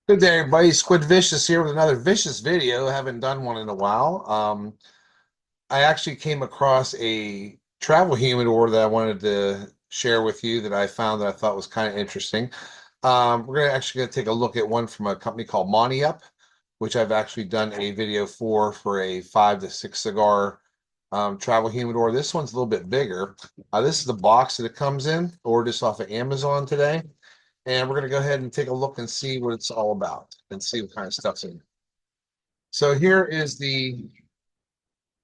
Good day, everybody. Squid Vicious here with another vicious video. Haven't done one in a while. I actually came across a travel humidor that I wanted to share with you that I found that I thought was kind of interesting. We're gonna take a look at one from a company called Moniup, which I've actually done a video for a 5 to 6 cigar travel humidor. This one's a little bit bigger. This is the box that it comes in, or just off of Amazon today. And we're going to go ahead and take a look and see what it's all about and see what kind of stuff's in it. So here is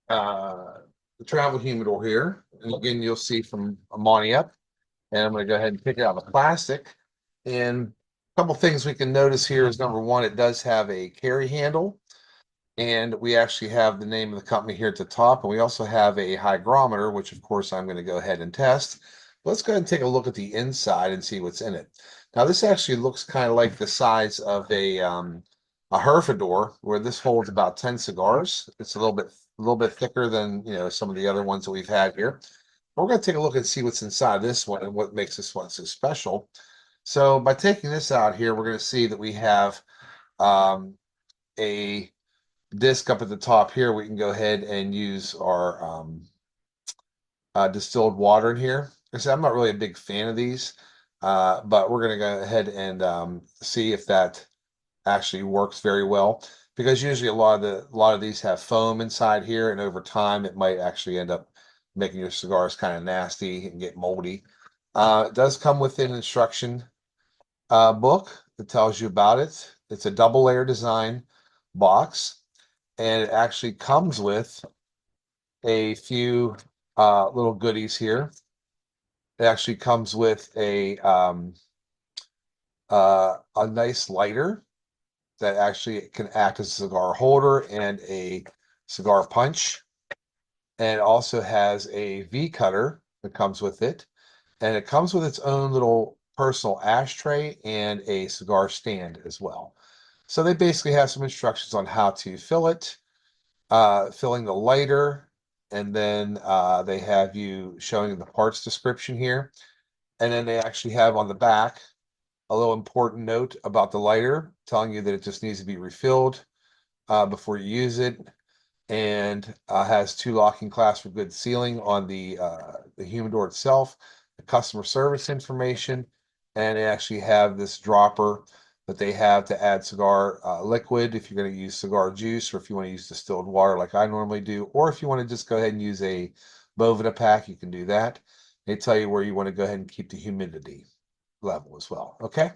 uh, the travel humidor here. And again, you'll see from Amani up. And I'm going to go ahead and pick it out of the plastic. And a couple things we can notice here is number one, it does have a carry handle. And we actually have the name of the company here at the top. And we also have a hygrometer, which of course I'm going to go ahead and test. Let's go ahead and take a look at the inside and see what's in it. Now this actually looks kind of like the size of a Herfador, where this holds about 10 cigars. It's a little bit thicker than some of the other ones that we've had here. But we're going to take a look and see what's inside this one and what makes this one so special. So by taking this out here, we're going to see that we have um, a disc up at the top here. We can go ahead and use our distilled water in here. I said I'm not really a big fan of these, but we're going to go ahead and see if that actually works very well. Because usually a lot of these have foam inside here, and over time it might actually end up making your cigars kind of nasty and get moldy. It does come with an instruction book that tells you about it. It's a double layer design box, and it actually comes with a few little goodies here. It actually comes with a nice lighter that actually can act as a cigar holder and a cigar punch. And it also has a V cutter that comes with it. And it comes with its own little personal ashtray and a cigar stand as well. So they basically have some instructions on how to fill it, filling the lighter, and then they have you showing the parts description here. And then they actually have on the back a little important note about the lighter, telling you that it just needs to be refilled before you use it, and has two locking clasps for good sealing on the humidor itself, the customer service information, and they actually have this dropper that they have to add cigar liquid if you're going to use cigar juice, or if you want to use distilled water like I normally do, or if you want to just go ahead and use a Bovida pack, you can do that. They tell you where you want to go ahead and keep the humidity level as well. Okay,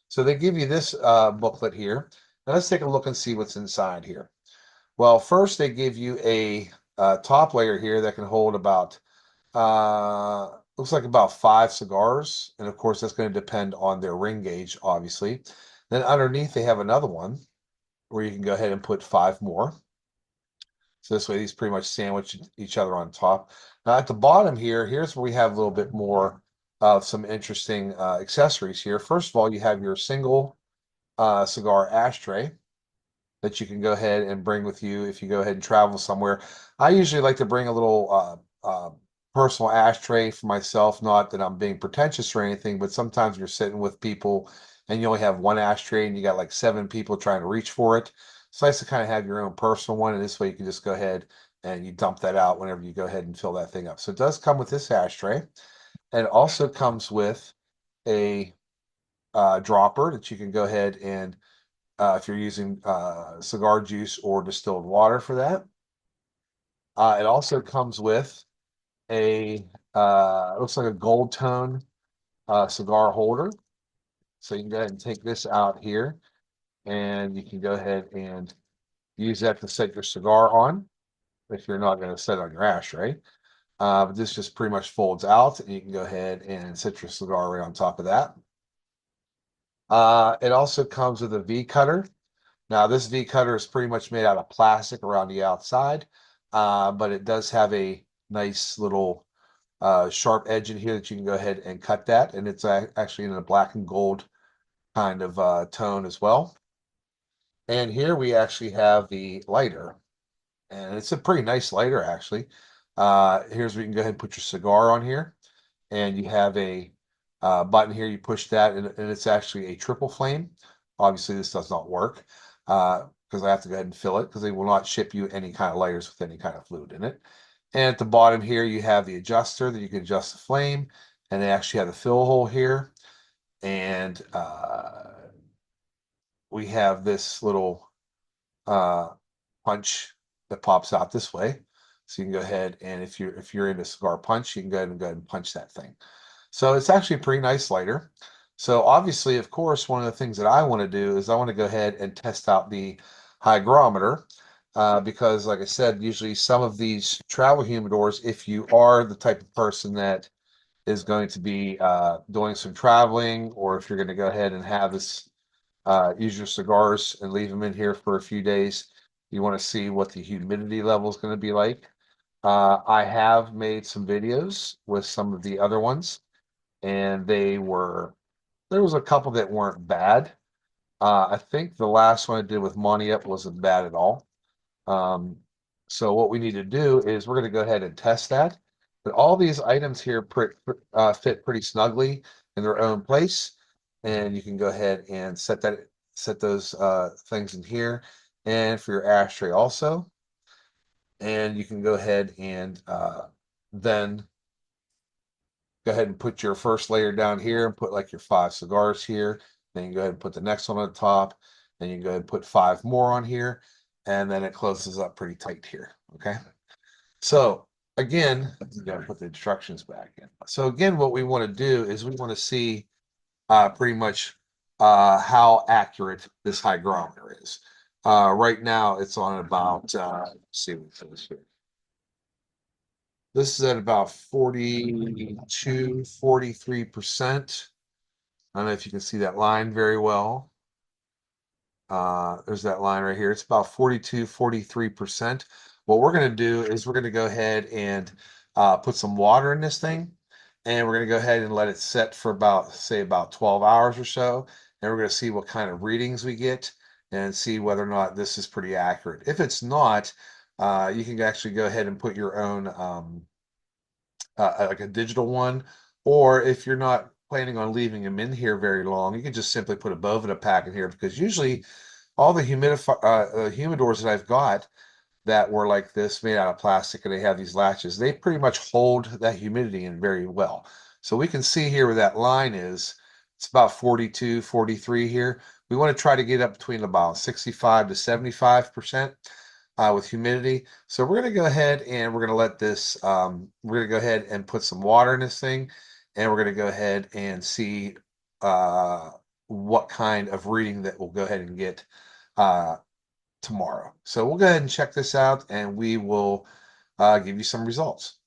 so they give you this booklet here. Now let's take a look and see what's inside here. Well, first they give you a top layer here that can hold about looks like about 5 cigars, and of course that's going to depend on their ring gauge, obviously. Then underneath they have another one where you can go ahead and put 5 more. So this way these pretty much sandwich each other on top. Now at the bottom here, here's where we have a little bit more of some interesting accessories here. First of all, you have your single cigar ashtray that you can go ahead and bring with you if you go ahead and travel somewhere. I usually like to bring a little personal ashtray for myself, not that I'm being pretentious or anything, but sometimes you're sitting with people and you only have one ashtray and you got like 7 people trying to reach for it. It's nice to kind of have your own personal one, and this way you can just go ahead and you dump that out whenever you go ahead and fill that thing up. So it does come with this ashtray, and it also comes with a dropper that you can go ahead and if you're using cigar juice or distilled water for that. It also comes with a looks like a gold tone cigar holder. So you can go ahead and take this out here, and you can go ahead and use that to set your cigar on if you're not going to set it on your ashtray. But this just pretty much folds out, and you can go ahead and set your cigar right on top of that. It also comes with a V cutter. Now, this V cutter is pretty much made out of plastic around the outside, but it does have a nice little sharp edge in here that you can go ahead and cut that. And it's actually in a black and gold kind of tone as well. And here we actually have the lighter, and it's a pretty nice lighter, actually. Here's where you can go ahead and put your cigar on here, and you have a button here. You push that, and it's actually a triple flame. Obviously, this does not work because I have to go ahead and fill it because they will not ship you any kind of lighters with any kind of fluid in it. And at the bottom here, you have the adjuster that you can adjust the flame, and they actually have the fill hole here. And we have this little uh, punch that pops out this way. So you can go ahead and if you're into cigar punch, you can go ahead and punch that thing. So it's actually a pretty nice lighter. So obviously, of course, one of the things that I want to do is I want to go ahead and test out the hygrometer because, like I said, usually some of these travel humidors, if you are the type of person that is going to be doing some traveling, or if you're going to go ahead and have this use your cigars and leave them in here for a few days, you want to see what the humidity level is going to be like. I have made some videos with some of the other ones, and there was a couple that weren't bad. I think the last one I did with Moniup wasn't bad at all. Um, so what we need to do is we're going to go ahead and test that. But all these items here fit pretty snugly in their own place, and you can go ahead and set those things in here, and for your ashtray also. And you can go ahead and then go ahead and put your first layer down here and put like your 5 cigars here. Then you go ahead and put the next one on the top. Then you go ahead and put 5 more on here. And then it closes up pretty tight here. Okay. So again, you gotta put the instructions back in. So again, what we want to do is we want to see pretty much how accurate this hygrometer is. Right now it's on about let's see what it says here. This is at about 42, 43%. I don't know if you can see that line very well. There's that line right here. It's about 42, 43%. What we're going to do is we're going to go ahead and put some water in this thing. And we're going to go ahead and let it set for about, say, about 12 hours or so. And we're going to see what kind of readings we get and see whether or not this is pretty accurate. If it's not, you can actually go ahead and put your own like a digital one, or if you're not planning on leaving them in here very long, you can just simply put a Bovida pack in here because usually all the humidors that I've got that were like this, made out of plastic, and they have these latches, they pretty much hold that humidity in very well. So we can see here where that line is. It's about 42, 43 here. We want to try to get up between about 65 to 75% with humidity. So we're going to go ahead and we're going to let this, we're going to go ahead and put some water in this thing, and we're going to go ahead and see what kind of reading that we'll go ahead and get tomorrow. So we'll go ahead and check this out, and we will give you some results.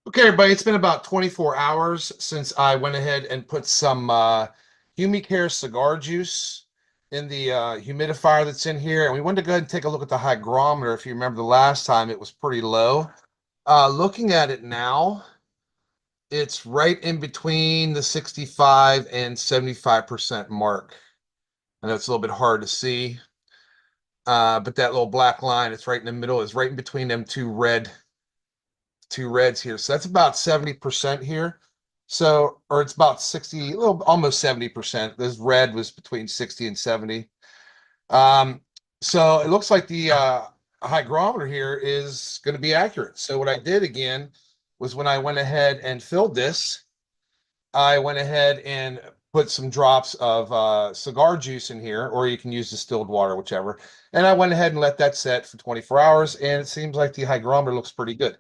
Okay, everybody, it's been about 24 hours since I went ahead and put some Humicare cigar juice in the humidifier that's in here. And we wanted to go ahead and take a look at the hygrometer. If you remember the last time, it was pretty low. Looking at it now, it's right in between the 65 and 75% mark. I know it's a little bit hard to see, but that little black line, it's right in the middle, is right in between them two reds here. So that's about 70% here. So, or it's about 60, a little almost 70%. This red was between 60 and 70. Um, so it looks like the hygrometer here is going to be accurate. So what I did again was when I went ahead and filled this, I went ahead and put some drops of cigar juice in here, or you can use distilled water, whichever. And I went ahead and let that set for 24 hours, and it seems like the hygrometer looks pretty good.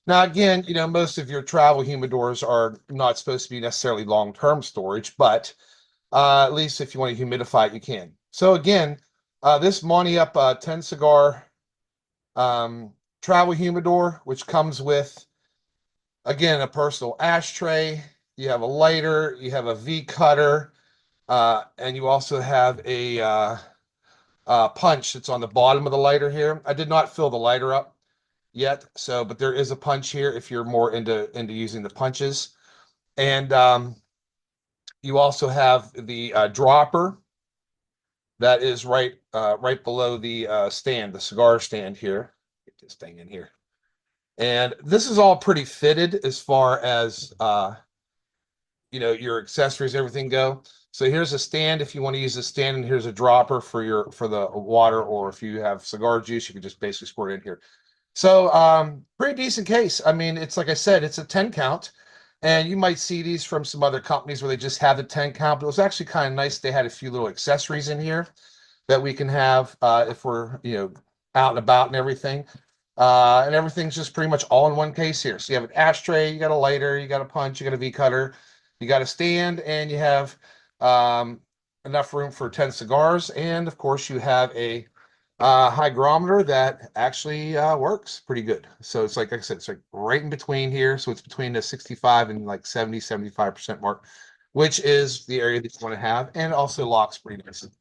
Now, again, most of your travel humidors are not supposed to be necessarily long-term storage, but at least if you want to humidify it, you can. So again, this Moniup 10 cigar travel humidor, which comes with, again, a personal ashtray, you have a lighter, you have a V cutter, and you also have a punch that's on the bottom of the lighter here. I did not fill the lighter up yet, so but there is a punch here if you're more into using the punches. And you also have the dropper that is right below the stand, the cigar stand here. this thing in here. And this is all pretty fitted as far as your accessories, everything go. So here's a stand if you want to use a stand, and here's a dropper for the water, or if you have cigar juice, you can just basically squirt it in here. So pretty decent case. I mean, it's like I said, it's a 10 count. And you might see these from some other companies where they just have the 10 count, but it was actually kind of nice. They had a few little accessories in here that we can have if we're, out and about and everything. And everything's just pretty much all in one case here. So you have an ashtray, you got a lighter, you got a punch, you got a V cutter, you got a stand, and you have um, enough room for 10 cigars. And of course, you have a hygrometer that actually works pretty good. So it's like I said, it's like right in between here. So it's between the 65 and like 75% mark, which is the area that you want to have, and also locks pretty nicely.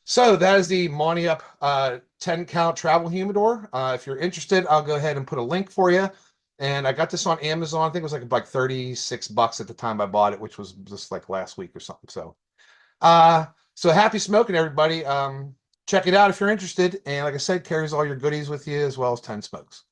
So that is the Moniup 10 count travel humidor. If you're interested, I'll go ahead and put a link for you. And I got this on Amazon. I think it was like $36 at the time I bought it, which was just like last week or something. So happy smoking, everybody. Check it out if you're interested. And like I said, carries all your goodies with you as well as 10 smokes.